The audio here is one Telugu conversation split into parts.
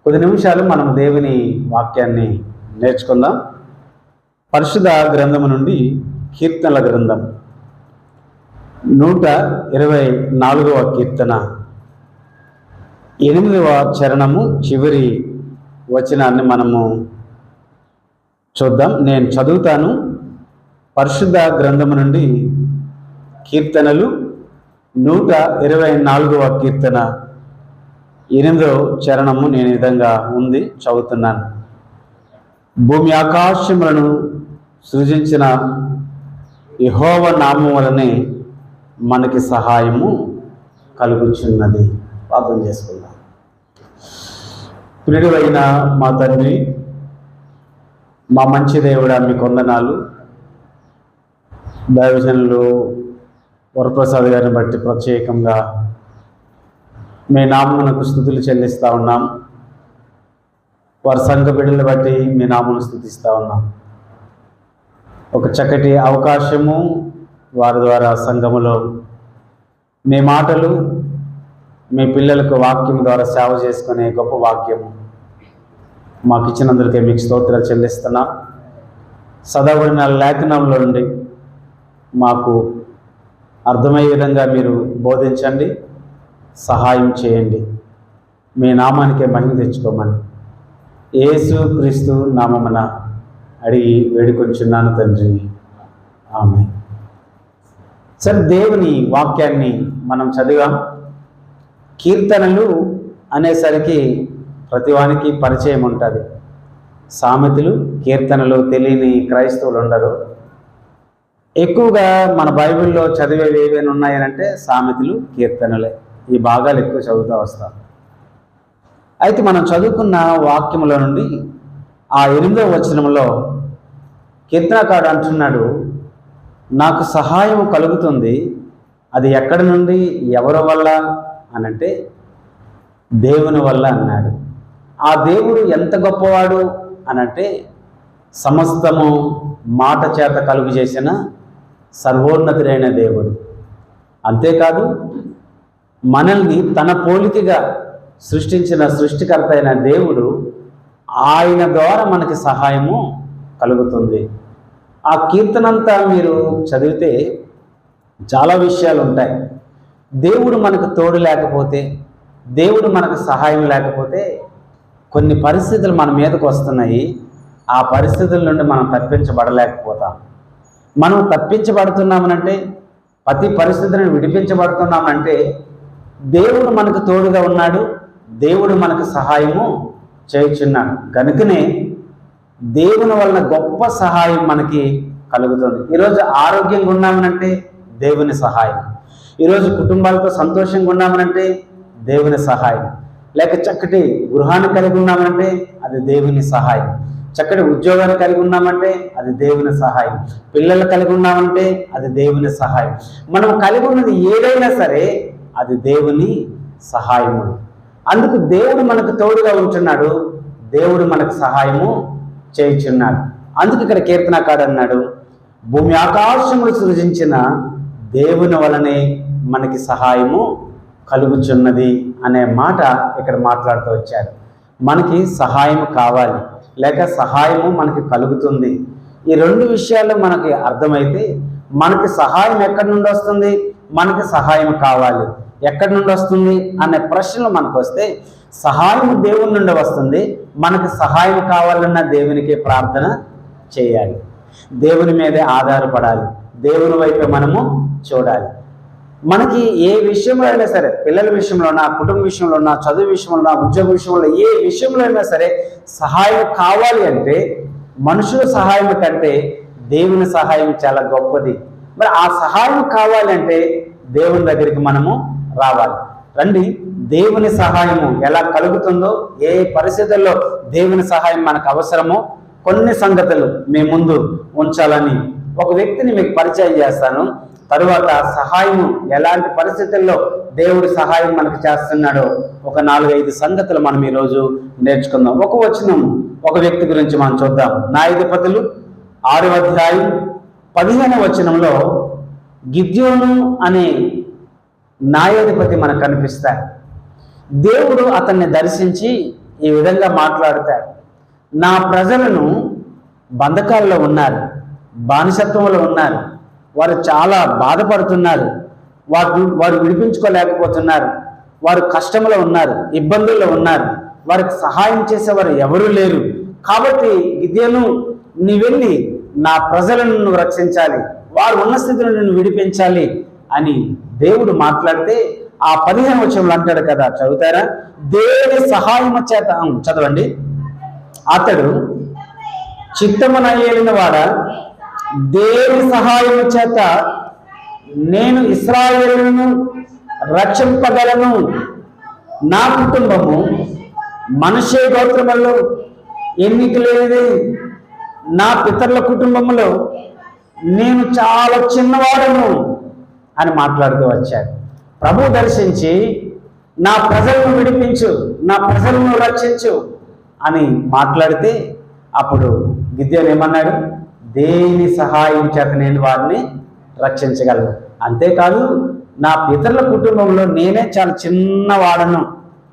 కొద్ది నిమిషాలు మనం దేవుని వాక్యాన్ని నేర్చుకుందాం. పరిశుద్ధ గ్రంథము నుండి కీర్తనల గ్రంథం 124వ కీర్తన 8వ చరణము చివరి వచనాన్ని మనము చూద్దాం. నేను చదువుతాను. పరిశుద్ధ గ్రంథము నుండి కీర్తనలు 124వ కీర్తన 8వ చరణము నేను విధంగా ఉంది, చదువుతున్నాను. భూమి ఆకాశములను సృజించిన యెహోవా నామము వలనే మనకి సహాయము కలుగుచున్నది. ప్రార్థన చేసుకుందాం. ప్రియుడైన మా తండ్రి, మా మంచి దేవుడా, మీకు వందనాలు. దైవజనులు వరప్రసాద్ గారిని బట్టి ప్రత్యేకంగా మీ నామమునకు స్తుతులు చెల్లిస్తూ ఉన్నాం. వారి సంఘ బిడ్డలు బట్టి మీ నామమును స్తుతిస్తూ ఉన్నాం. ఒక చక్కటి అవకాశము వారి ద్వారా సంఘములో మీ మాటలు మీ పిల్లలకు వాక్యం ద్వారా సేవ చేసుకునే గొప్ప వాక్యము మాకు ఇచ్చినందుకే మీకు స్తోత్రాలు చెల్లిస్తున్నాం. చదవబడిన లేఖనంలో నుండి మాకు అర్థమయ్యే విధంగా మీరు బోధించండి, సహాయం చేయండి. మీ నామానికే మహిమ తెచ్చుకోమని యేసు క్రీస్తు నామమున అడిగి వేడుకొంచున్నాను తండ్రి, ఆమేన్. సరే, దేవుని వాక్యాన్ని మనం చదివాం. కీర్తనలు అనేసరికి ప్రతివానికి పరిచయం ఉంటుంది. సామెతలు, కీర్తనలు తెలియని క్రైస్తవులు ఉండరు. ఎక్కువగా మన బైబిల్లో చదివేవి ఏవైనా ఉన్నాయనంటే సామెతలు, కీర్తనలే. ఈ భాగాలు ఎక్కువ చదువుతూ వస్తాం. అయితే మనం చదువుకున్న వాక్యములో నుండి ఆ 8వ వచనంలో కీర్తనకారుడు అంటున్నాడు, నాకు సహాయం కలుగుతుంది. అది ఎక్కడి నుండి, ఎవరి వల్ల అనంటే దేవుని వల్ల అన్నాడు. ఆ దేవుడు ఎంత గొప్పవాడు అనంటే సమస్తము మాట చేత కలుగు చేసిన సర్వోన్నతుడైన దేవుడు. అంతేకాదు, మనల్ని తన పోలికగా సృష్టించిన సృష్టికర్త అయిన దేవుడు, ఆయన ద్వారా మనకి సహాయము కలుగుతుంది. ఆ కీర్తనంతా మీరు చదివితే చాలా విషయాలు ఉంటాయి. దేవుడు మనకు తోడు లేకపోతే, దేవుడు మనకు సహాయం లేకపోతే కొన్ని పరిస్థితులు మన మీదకు వస్తున్నాయి. ఆ పరిస్థితుల నుండి మనం తప్పించబడలేకపోతాం. మనం తప్పించబడుతున్నామనంటే, ప్రతి పరిస్థితులను విడిపించబడుతున్నామంటే దేవుడు మనకు తోడుగా ఉన్నాడు, దేవుడు మనకు సహాయము చేయుచున్నాడు. కనుకనే దేవుని వలన గొప్ప సహాయం మనకి కలుగుతుంది. ఈరోజు ఆరోగ్యంగా ఉన్నామనంటే దేవుని సహాయం, ఈరోజు కుటుంబాలతో సంతోషంగా ఉన్నామనంటే దేవుని సహాయం, లేక చక్కటి గృహాన్ని కలిగి ఉన్నామంటే అది దేవుని సహాయం, చక్కటి ఉద్యోగాన్ని కలిగి ఉన్నామంటే అది దేవుని సహాయం, పిల్లలు కలిగి ఉన్నామంటే అది దేవుని సహాయం. మనం కలిగి ఉన్నది ఏదైనా సరే అది దేవుని సహాయము. అందుకు దేవుడు మనకు తోడుగా ఉంటున్నాడు, దేవుడు మనకు సహాయము చేయుచున్నాడు. అందుకు ఇక్కడ కీర్తనకారుడు అన్నాడు, భూమి ఆకాశములు సృజించిన దేవుని వలనే మనకి సహాయము కలుగుచున్నది అనే మాట ఇక్కడ మాట్లాడుతూ వచ్చాడు. మనకి సహాయం కావాలి, లేక సహాయము మనకి కలుగుతుంది. ఈ రెండు విషయాలు మనకి అర్థమైతే మనకి సహాయం ఎక్కడి నుండి వస్తుంది, మనకి సహాయం కావాలి ఎక్కడి నుండి వస్తుంది అనే ప్రశ్నలు మనకు వస్తే, సహాయం దేవుని నుండి వస్తుంది. మనకి సహాయం కావాలన్న దేవునికి ప్రార్థన చేయాలి, దేవుని మీదే ఆధారపడాలి, దేవుని వైపు మనము చూడాలి. మనకి ఏ విషయంలో అయినా సరే, పిల్లల విషయంలోనా, కుటుంబ విషయంలోనా, చదువు విషయంలోనా, ఉద్యోగ విషయంలో, ఏ విషయంలో అయినా సరే సహాయం కావాలి అంటే మనుషుల సహాయం కంటే దేవుని సహాయం చాలా గొప్పది. మరి ఆ సహాయం కావాలంటే దేవుని దగ్గరికి మనము రావాలి. రండి, దేవుని సహాయము ఎలా కలుగుతుందో, ఏ పరిస్థితుల్లో దేవుని సహాయం మనకు అవసరమో కొన్ని సంగతులు మీ ముందు ఉంచాలని ఒక వ్యక్తిని మీకు పరిచయం చేస్తాను. తరువాత సహాయము ఎలాంటి పరిస్థితుల్లో దేవుడి సహాయం మనకు చేస్తున్నాడో ఒక 4-5 సంగతులు మనం ఈరోజు నేర్చుకుందాం. ఒక వచనం, ఒక వ్యక్తి గురించి మనం చూద్దాం. న్యాయాధిపతులు 6వ అధ్యాయం 15వ వచనంలో గిద్యోను అనే న్యాయాధిపతి మనకు కనిపిస్తాడు. దేవుడు అతన్ని దర్శించి ఈ విధంగా మాట్లాడతాడు. నా ప్రజలను బంధకాల్లో ఉన్నారు, బానిసత్వంలో ఉన్నారు, వారు చాలా బాధపడుతున్నారు, వారు విడిపించుకోలేకపోతున్నారు, వారు కష్టంలో ఉన్నారు, ఇబ్బందుల్లో ఉన్నారు, వారికి సహాయం చేసేవారు ఎవరూ లేరు. కాబట్టి గిద్యోను, నీ వెళ్ళి నా ప్రజలను నువ్వు రక్షించాలి, వారు ఉన్న స్థితిలో నిన్ను విడిపించాలి అని దేవుడు మాట్లాడితే ఆ 15వ వచనంలో అంటాడు కదా, చదువుతారా? దేవుని సహాయము చేత, చదవండి. అతడు చిత్తమునయేలిన వాడ, దేవుని సహాయము చేత నేను ఇశ్రాయేలును రక్షింపగలను, నా కుటుంబము మనుష్య గోత్రములో ఎన్నిక లేనిది, నా పితరుల కుటుంబంలో నేను చాలా చిన్నవాడను అని మాట్లాడుతూ వచ్చాడు. ప్రభు దర్శించి నా ప్రజలను విడిపించు, నా ప్రజలను రక్షించు అని మాట్లాడితే అప్పుడు గిద్యోను ఏమన్నాడు? దేని సహాయం చేత నేను వారిని రక్షించగలను, అంతేకాదు నా పితరుల కుటుంబంలో నేనే చాలా చిన్నవాడను,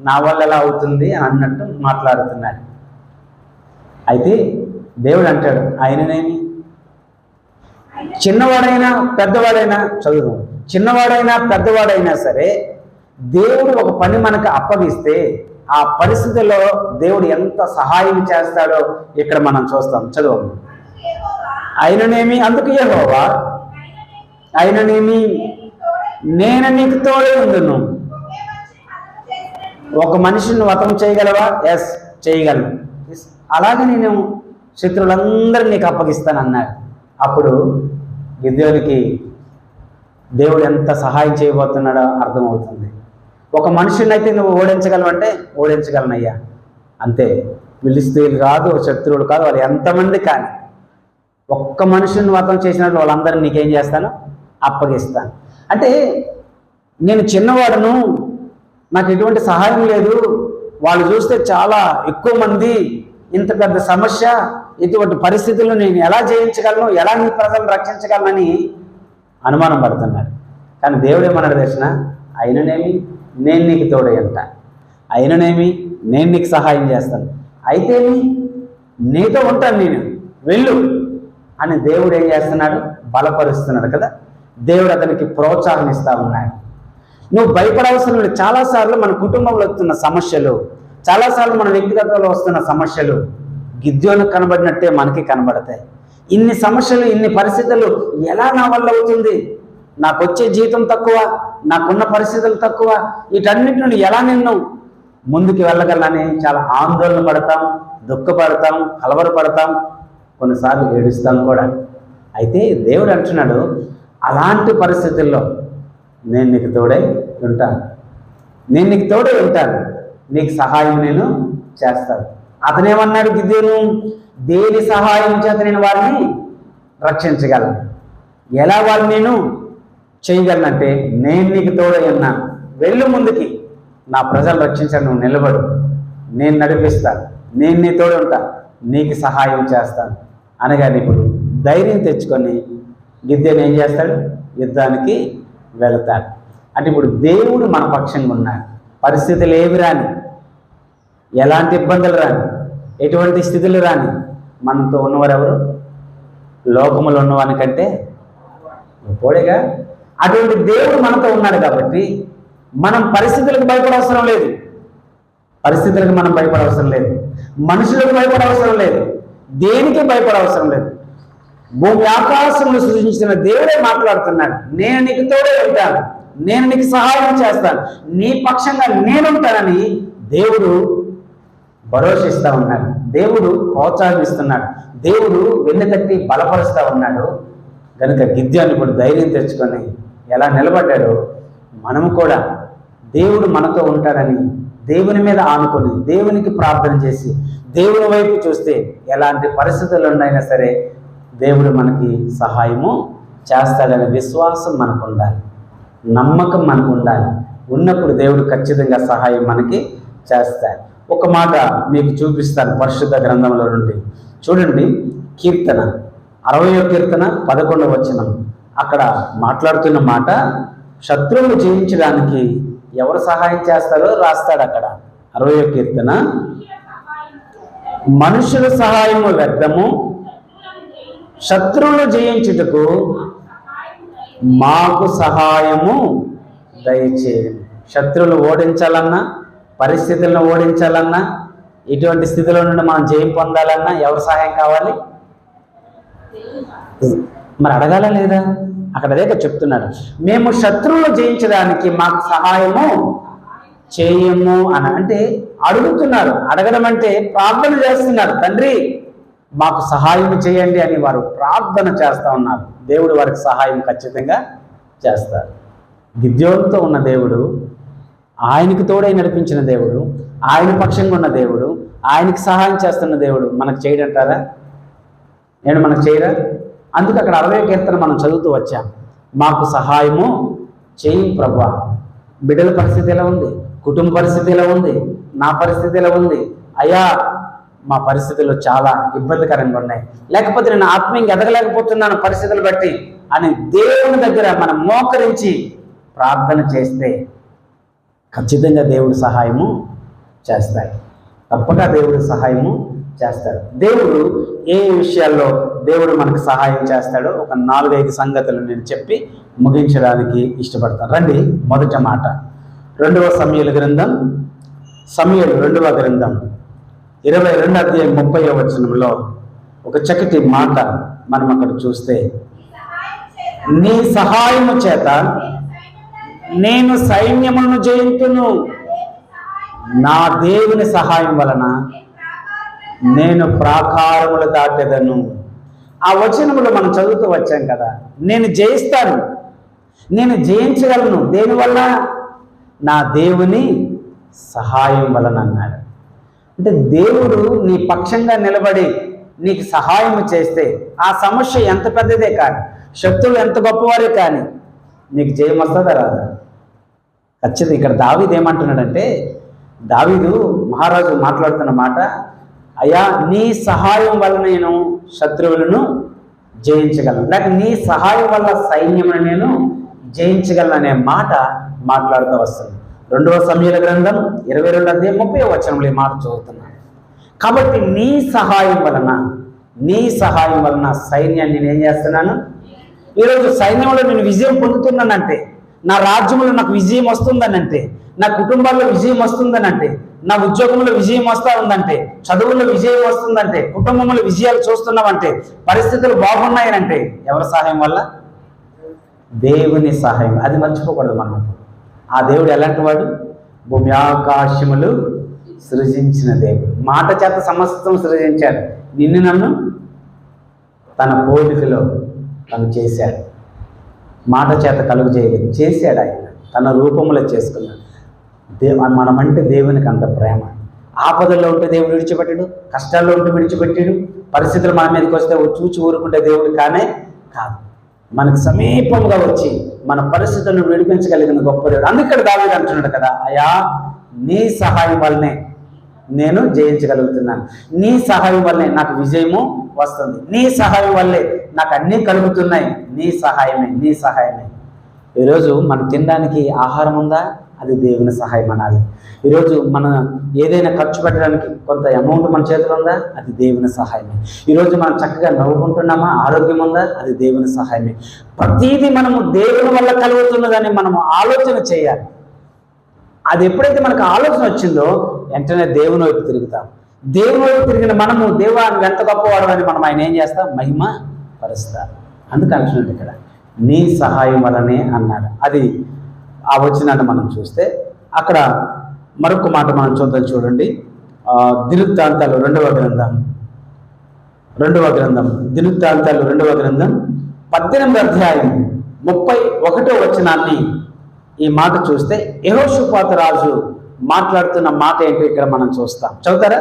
నా వల్ల ఎలా అవుతుంది అని అన్నట్టు మాట్లాడుతున్నాడు. అయితే దేవుడు అంటాడు, ఆయననేమి చిన్నవాడైనా పెద్దవాడైనా, చదువు, చిన్నవాడైనా పెద్దవాడైనా సరే దేవుడు ఒక పని మనకు అప్పగిస్తే ఆ పరిస్థితుల్లో దేవుడు ఎంత సహాయం చేస్తాడో ఇక్కడ మనం చూస్తాం. చదువు. ఆయననేమి, అందుకు యెహోవా ఆయననేమి, నేను నీకు తోడే ఉండును. ఒక మనిషిని వతం చేయగలవా? ఎస్, చేయగలను. అలాగే నేను శత్రువులందరినీ నీకు అప్పగిస్తాను అన్నాడు. అప్పుడు గిద్యోనుకి దేవుడు ఎంత సహాయం చేయబోతున్నాడో అర్థమవుతుంది. ఒక మనిషిని అయితే నువ్వు ఓడించగలవంటే ఓడించగలనయ్యా, అంతే. ఫిలిష్తీయులు కాదు, శత్రువులు కాదు, వాళ్ళు ఎంతమంది కానీ ఒక్క మనిషిని వతం చేసినట్లు వాళ్ళందరినీ నీకేం చేస్తాను? అప్పగిస్తాను. అంటే నేను చిన్నవాడును, నాకు ఎటువంటి సహాయం లేదు, వాళ్ళు చూస్తే చాలా ఎక్కువ మంది, ఇంత పెద్ద సమస్య, ఇటువంటి పరిస్థితుల్లో నేను ఎలా జయించగలను, ఎలా నీ ప్రజలను రక్షించగలనని అనుమానం పడుతున్నాడు. కానీ దేవుడు ఏమన్నాడు తెలిసిన? అయిననేమి నేను నీకు తోడై ఉంటా, అయిననేమి నేను నీకు సహాయం చేస్తాను, అయితే నీతో ఉంటాను, నేను వెళ్ళు అని దేవుడు ఏం చేస్తున్నాడు? బలపరుస్తున్నాడు కదా. దేవుడు అతనికి ప్రోత్సాహం ఇస్తా ఉన్నాడు. నువ్వు భయపడవలసిన లేదు. చాలాసార్లు మన కుటుంబంలో వస్తున్న సమస్యలు, చాలాసార్లు మన వ్యక్తిగతంలో వస్తున్న సమస్యలు గిద్యోనుకు కనబడినట్టే మనకి కనబడతాయి. ఇన్ని సమస్యలు, ఇన్ని పరిస్థితులు ఎలా నా వల్ల అవుతుంది? నాకు వచ్చే జీతం తక్కువ, నాకున్న పరిస్థితులు తక్కువ, వీటన్నిటిని ఎలా నిన్ను ముందుకు వెళ్ళగలని చాలా ఆందోళన పడతాం, దుఃఖపడతాం, కలవరపడతాం, కొన్నిసార్లు ఏడుస్తాం కూడా. అయితే దేవుడు అంటున్నాడు, అలాంటి పరిస్థితుల్లో నేను నీకు తోడై ఉంటాను, నేను నీకు తోడై ఉంటాను, నీకు సహాయం నేను చేస్తాను. అతనేమన్నాడు గిద్యోను? దేని సహాయం చేత నేను వారిని రక్షించగలను, ఎలా వారిని నేను చేయగలనంటే నేను నీకు తోడై ఉన్నాను, వెళ్ళు ముందుకి, నా ప్రజలు రక్షించాను, నువ్వు నిలబడు, నేను నడిపిస్తాను, నేను నీ తోడు ఉంటా, నీకు సహాయం చేస్తాను అనగానే ఇప్పుడు ధైర్యం తెచ్చుకొని గిద్యోను ఏం చేస్తాడు? యుద్ధానికి వెళతాడు. అంటే ఇప్పుడు దేవుడు మన పక్షంగా ఉన్నాడు. పరిస్థితులు ఏవి రాని, ఎలాంటి ఇబ్బందులు రాని, ఎటువంటి స్థితులు రాని, మనతో ఉన్నవారు ఎవరు? లోకములో ఉన్నవానికంటే పోడేగా. అటువంటి దేవుడు మనతో ఉన్నాడు కాబట్టి మనం పరిస్థితులకు భయపడవసరం లేదు, పరిస్థితులకు మనం భయపడవసరం లేదు, మనుషులకు భయపడవసరం లేదు, దేనికి భయపడవసరం లేదు. భూమి ఆకాశములు సృజించిన దేవుడే మాట్లాడుతున్నాడు, నేను నీకు తోడే ఉంటాను, నేను నీకు సహాయం చేస్తాను, నీ పక్షంగా నేనుంటానని దేవుడు భరోసిస్తూ ఉన్నాడు, దేవుడు ప్రోత్సాహిస్తున్నాడు, దేవుడు వెన్నుతట్టి బలపరుస్తూ ఉన్నాడు. కనుక గిద్యోను ఇప్పుడు ధైర్యం తెచ్చుకొని ఎలా నిలబడ్డాడో మనము కూడా దేవుడు మనతో ఉంటాడని దేవుని మీద ఆనుకొని దేవునికి ప్రార్థన చేసి దేవుని వైపు చూస్తే ఎలాంటి పరిస్థితులు ఉన్నాయినా సరే దేవుడు మనకి సహాయము చేస్తాడనే విశ్వాసం మనకు ఉండాలి, నమ్మకం మనకు ఉండాలి. ఉన్నప్పుడు దేవుడు ఖచ్చితంగా సహాయం మనకి చేస్తాడు. ఒక మాట మీకు చూపిస్తాను పరిశుద్ధ గ్రంథంలో నుండి. చూడండి, కీర్తన 60వ కీర్తన 11వ వచనం. అక్కడ మాట్లాడుతున్న మాట, శత్రువులు జయించడానికి ఎవరు సహాయం చేస్తారో రాస్తాడు అక్కడ. 60వ కీర్తన మనుషుల సహాయము వ్యర్థము, శత్రువులు జయించుటకు మాకు సహాయము దయచేయండి. శత్రువులు ఓడించాలన్నా, పరిస్థితులను ఓడించాలన్నా, ఇటువంటి స్థితిలో నుండి మనం జయం పొందాలన్నా ఎవరు సహాయం కావాలి? మరి అడగాల లేదా? అక్కడ అదే చెప్తున్నాడు, మేము శత్రువులు జయించడానికి మాకు సహాయము చేయము అని. అంటే అడుగుతున్నారు. అడగడం అంటే ప్రార్థన చేస్తున్నారు. తండ్రి మాకు సహాయం చేయండి అని వారు ప్రార్థన చేస్తూ ఉన్నారు. దేవుడు వారికి సహాయం ఖచ్చితంగా చేస్తారు. గిద్యోనుతో ఉన్న దేవుడు, ఆయనకు తోడై నడిపించిన దేవుడు, ఆయన పక్షంగా ఉన్న దేవుడు, ఆయనకి సహాయం చేస్తున్న దేవుడు మనకు చేయడంటారా? నేను మనకు చేయరా? అందుకు అక్కడ 60వ కీర్తన మనం చదువుతూ వచ్చాం. మాకు సహాయము చేయి ప్రభువా. బిడ్డల పరిస్థితి ఎలా ఉంది? కుటుంబ పరిస్థితి ఎలా ఉంది? నా పరిస్థితి ఎలా ఉంది? అయ్యా మా పరిస్థితులు చాలా ఇబ్బందికరంగా ఉన్నాయి, లేకపోతే నేను ఆత్మీయంగా ఎదగలేకపోతున్నాను పరిస్థితులు బట్టి అని దేవుని దగ్గర మనం మోకరించి ప్రార్థన చేస్తే ఖచ్చితంగా దేవుడు సహాయము చేస్తాడు. తప్పక దేవుడు సహాయము చేస్తాడు. దేవుడు ఏ విషయాల్లో దేవుడు మనకు సహాయం చేస్తాడో ఒక 4-5 సంగతులు నేను చెప్పి ముగించడానికి ఇష్టపడతాను. రండి, మొదటి మాట 2వ సమూయేలు గ్రంథం, 2వ గ్రంథం 22వ అధ్యాయం 30వ వచనంలో ఒక చక్కటి మాట మనం అక్కడ చూస్తే, నీ సహాయము చేత నేను సైన్యములను జయింతును, నా దేవుని సహాయం వలన నేను ప్రాకారములు దాటెదను. ఆ వచనములు మనం చదువుతూ వచ్చాం కదా, నేను జయిస్తాను, నేను జయించగలను. దేనివల్ల? నా దేవుని సహాయం వలన అన్నాడు. అంటే దేవుడు నీ పక్షంగా నిలబడి నీకు సహాయం చేస్తే ఆ సమస్య ఎంత పెద్దదే కానీ, శత్రువులు ఎంత గొప్పవారే కానీ నీకు జయం వస్తుందా రాదా? ఖచ్చితంగా. ఇక్కడ దావీదు ఏమంటున్నాడంటే, దావీదు మహారాజు మాట్లాడుతున్న మాట, అయ్యా నీ సహాయం వల్ల నేను శత్రువులను జయించగలను, లేక నీ సహాయం వల్ల సైన్యమును నేను జయించగలను అనే మాట మాట్లాడుతూ వస్తుంది. 2వ సమూయేలు గ్రంథం 22వ అధ్యాయం 30వ వచనంలో ఈ మాట చదువుతున్నాను. కాబట్టి నీ సహాయం వలన సైన్యాన్ని నేను ఏం చేస్తున్నాను? ఈరోజు సైన్యంలో నేను విజయం పొందుతున్నానంటే, నా రాజ్యంలో నాకు విజయం వస్తుందనంటే, నా కుటుంబాల్లో విజయం వస్తుందనంటే, నా ఉద్యోగంలో విజయం వస్తూ ఉందంటే, చదువుల్లో విజయం వస్తుందంటే, కుటుంబంలో విజయాలు చూస్తున్నామంటే, పరిస్థితులు బాగున్నాయనంటే ఎవరి సహాయం వల్ల? దేవుని సహాయం. అది మర్చిపోకూడదు మనం. ఆ దేవుడు ఎలాంటి వాడు? భూమి ఆకాశములు సృజించిన దేవుడు. మాట చేత సమస్తం సృజించాడు. నిన్ను నన్ను తన పోలికలో తను చేశాడు. మాట చేత కలుగు చేయలేదు, చేశాడు. ఆయన తన రూపంలో చేసుకున్నాడు. మనమంటే దేవునికి అంత ప్రేమ. ఆపదల్లో ఉంటే దేవుడు విడిచిపెట్టాడు, కష్టాల్లో ఉంటే విడిచిపెట్టాడు. పరిస్థితులు మన మీదకి వస్తే చూచి ఊరుకుంటే దేవుడు కానే కాదు, మనకు సమీపంగా వచ్చి మన పరిస్థితులను విడిపించగలిగిన గొప్ప దేవుడు. అందుకే దావీదు అంటున్నాడు కదా, అయ్యా నీ సహాయం వల్లనే నేను జయించగలుగుతున్నాను, నీ సహాయం వల్లే నాకు విజయము వస్తుంది, నీ సహాయం వల్లే నాకు అన్నీ కలుగుతున్నాయి, నీ సహాయమే. ఈరోజు మనం తినడానికి ఆహారం ఉందా? అది దేవుని సహాయం అనాలి. ఈరోజు మనం ఏదైనా ఖర్చు పెట్టడానికి కొంత అమౌంట్ మన చేతిలో ఉందా? అది దేవుని సహాయమే. ఈరోజు మనం చక్కగా నవ్వుకుంటున్నామా? ఆరోగ్యం ఉందా? అది దేవుని సహాయమే. ప్రతిదీ మనము దేవుని వల్ల కలుగుతున్నదని మనము ఆలోచన చేయాలి. అది ఎప్పుడైతే మనకు ఆలోచన వచ్చిందో వెంటనే దేవుని వైపు తిరుగుతాం. దేవుని వైపు తిరిగిన మనము దేవా నువ్వు ఎంత గొప్పవాడు అని మనం ఆయన ఏం చేస్తాం? మహిమ పరుస్తాం. అందుకు అంటున్నాడు ఇక్కడ నీ సహాయం వలనే అన్నాడు. అది ఆ వచనాన్ని మనం చూస్తే అక్కడ మరొక మాట మనం చూద్దాం. చూడండి, దినవృత్తాంతాలు 2వ గ్రంథం దినవృత్తాంతాలు 2వ గ్రంథం 18వ అధ్యాయం 31వ వచనాన్ని ఈ మాట చూస్తే యెహోషాపాతు రాజు మాట్లాడుతున్న మాట ఏంటో ఇక్కడ మనం చూస్తాం. చదువుతారా?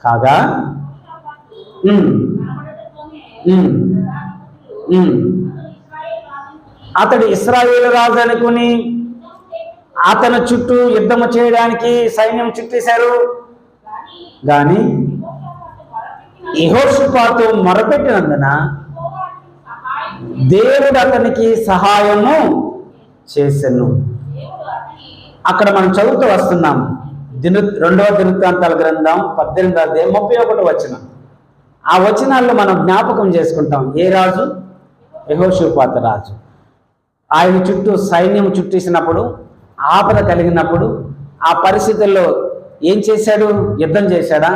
కాగా అతడు ఇశ్రాయేలు రాజు అనుకుని అతని చుట్టూ యుద్ధము చేయడానికి సైన్యం చుట్టేశారు. కానీ యెహోషాపాతు మొరపెట్టినందున దేవుడు అతనికి సహాయము చేసెను. అక్కడ మనం చదువుతూ వస్తున్నాం, రెండవ దినవృత్తాంతాల గ్రంథం 18వ అధ్యాయం 31వ వచనం. ఆ వచనాల్లో మనం జ్ఞాపకం చేసుకుంటాం. ఏ రాజు? యెహోషాపాతు రాజు. ఆయన చుట్టూ సైన్యం చుట్టేసినప్పుడు, ఆపద కలిగినప్పుడు ఆ పరిస్థితుల్లో ఏం చేశాడు? యుద్ధం చేశాడా?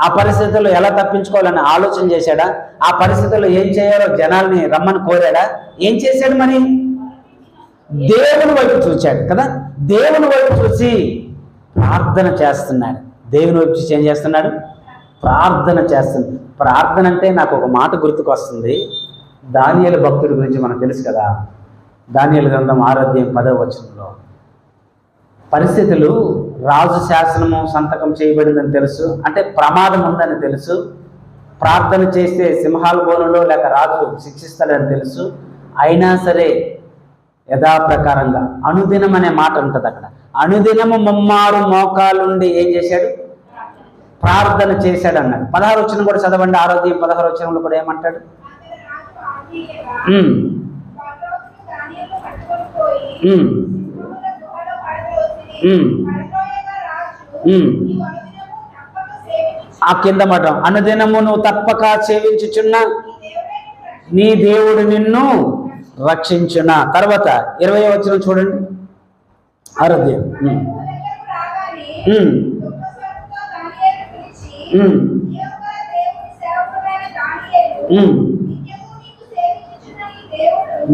ఆ పరిస్థితుల్లో ఎలా తప్పించుకోవాలని ఆలోచన చేశాడా? ఆ పరిస్థితుల్లో ఏం చేయాలో జనాల్ని రమ్మని కోరాడా? ఏం చేశాడు? మరి దేవుని వైపు చూశాడు కదా. దేవుని వైపు చూసి ప్రార్థన చేస్తున్నాడు. దేవుని వైపు చూసి ఏం చేస్తున్నాడు? ప్రార్థన చేస్తున్నాడు. ప్రార్థన అంటే నాకు ఒక మాట గుర్తుకు వస్తుంది. దానియేలు భక్తుడి గురించి మనకు తెలుసు కదా. దానియేలు గ్రంథం 6వ అధ్యాయం 10వ వచనంలో పరిస్థితులు, రాజు శాసనము సంతకం చేయబడిందని తెలుసు, అంటే ప్రమాదం ఉందని తెలుసు, ప్రార్థన చేస్తే సింహాల బోనులో లేక రాజు శిక్షిస్తాడని తెలుసు. అయినా సరే యథాప్రకారంగా అనుదినం అనే మాట ఉంటుంది అక్కడ. అనుదినము ముమ్మారు మోకాలుండి ఏం చేశాడు? ప్రార్థన చేశాడు అన్నాడు. 16వ వచనం కూడా చదవండి. 6వ అధ్యాయం 16వ వచనంలో కూడా ఏమంటాడు? ఆ కింద మాట, అనుదినము నువ్వు తప్పక సేవించుచున్న నీ దేవుడు నిన్ను రక్షించున. తర్వాత 20వ వచనం చూడండి. 6వ అధ్యాయం.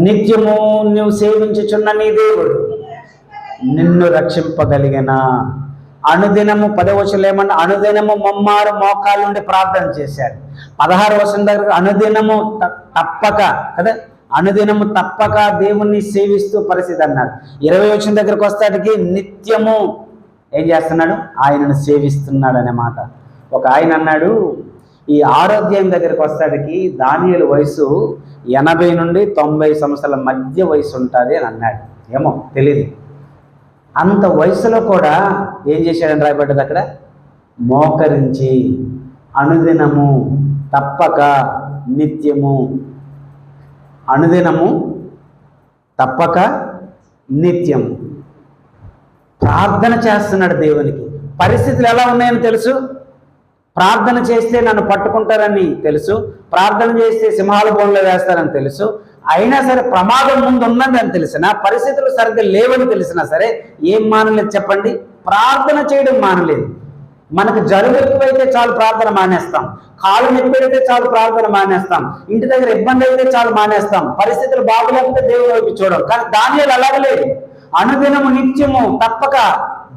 నిత్యము నువ్వు సేవించుచున్న నీ దేవుడు నిన్ను రక్షింపగలిగిన. అనుదినము 10వ వచనంలో ఏమన్నా? అనుదినము ముమ్మారు మోకాలుండి ప్రార్థన చేశాడు. 16వ వచనం దగ్గర అనుదినము తప్పక కదా, అనుదినము తప్పక దేవుణ్ణి సేవిస్తూ పరిస్థితి అన్నాడు. 20వ వచనం దగ్గరకు వస్తాడికి నిత్యము ఏం చేస్తున్నాడు? ఆయనను సేవిస్తున్నాడు అనే మాట. ఒక ఆయన అన్నాడు, ఈ 6వ అధ్యాయం దగ్గరికి వస్తాడికి దానియేలు వయసు 80 నుండి 90 సంవత్సరాల మధ్య వయసు ఉంటుంది అని అన్నాడు. ఏమో తెలియదు. అంత వయసులో కూడా ఏం చేశాడని రాయబడ్డది అక్కడ? మోకరించి అనుదినము తప్పక నిత్యము, అనుదినము తప్పక నిత్యము ప్రార్థన చేస్తున్నాడు దేవునికి. పరిస్థితులు ఎలా ఉన్నాయని తెలుసు. ప్రార్థన చేస్తే నన్ను పట్టుకుంటారని తెలుసు, ప్రార్థన చేస్తే సింహాల బోన్లో వేస్తారని తెలుసు. అయినా సరే ప్రమాదం ముందు ఉన్నదని తెలిసినా, పరిస్థితులు సరిగ్గా లేవని తెలిసినా సరే ఏం మానలేదు చెప్పండి? ప్రార్థన చేయడం మానలేదు. మనకు జలుబు ఎక్కువైతే చాలు ప్రార్థన మానేస్తాం, కాలు నొప్పి అయితే చాలు ప్రార్థన మానేస్తాం, ఇంటి దగ్గర ఇబ్బంది అయితే చాలు మానేస్తాం, పరిస్థితులు బాగులేకపోతే దేవుని వైపు చూడం. కానీ దానియేలు అలాగలేదు. అనుదినము నిత్యము తప్పక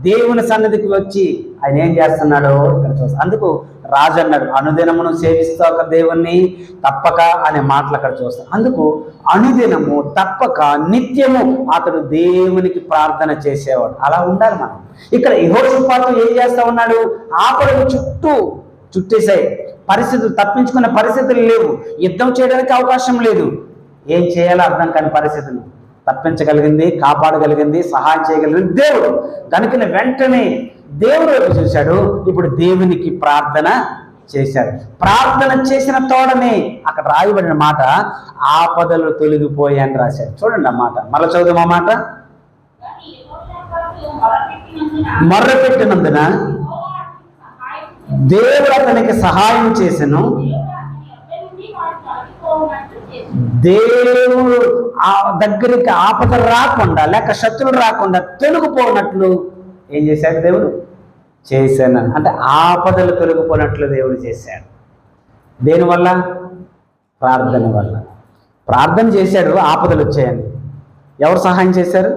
దేవుని సన్నిధికి వచ్చి ఆయన ఏం చేస్తున్నాడో ఇక్కడ చూస్తాం. అందుకు రాజు అన్నాడు, అనుదినమును సేవిస్తా ఒక దేవుణ్ణి తప్పక అనే మాటలు అక్కడ చూస్తాం. అందుకు అనుదినము తప్పక నిత్యము అతడు దేవునికి ప్రార్థన చేసేవాడు. అలా ఉండాలి మనం. ఇక్కడ యెహోషాపాతు ఏం చేస్తా ఉన్నాడు? ఆపదలు చుట్టేసాయి, పరిస్థితులు తప్పించుకునే పరిస్థితులు లేవు, యుద్ధం చేయడానికి అవకాశం లేదు. ఏం చేయాలో అర్థం కాని పరిస్థితులు. తప్పించగలిగింది, కాపాడగలిగింది, సహాయం చేయగలిగింది దేవుడు. కనుక వెంటనే దేవుడు వైపు చూశాడు. ఇప్పుడు దేవునికి ప్రార్థన చేశాడు. ప్రార్థన చేసిన తోడనే అక్కడ రాయబడిన మాట ఆపదలు తొలగిపోయాయని రాశాడు. చూడండి ఆ మాట, మళ్ళీ చదువు ఆ మాట. మొర్రపెట్టినందున దేవుడు అతనికి సహాయం చేసెను. దేవుడు ఆ దగ్గరికి ఆపద రాకుండా లేక శత్రువులు రాకుండా తొలగిపోనట్లు ఏం చేశాడు? దేవుడు చేశాను. అంటే ఆపదలు తొలగిపోయినట్లు దేవుడు చేశాడు. దేనివల్ల? ప్రార్థన వల్ల. ప్రార్థన చేశాడు, ఆపదలు వచ్చాయని. ఎవరు సహాయం చేశారు?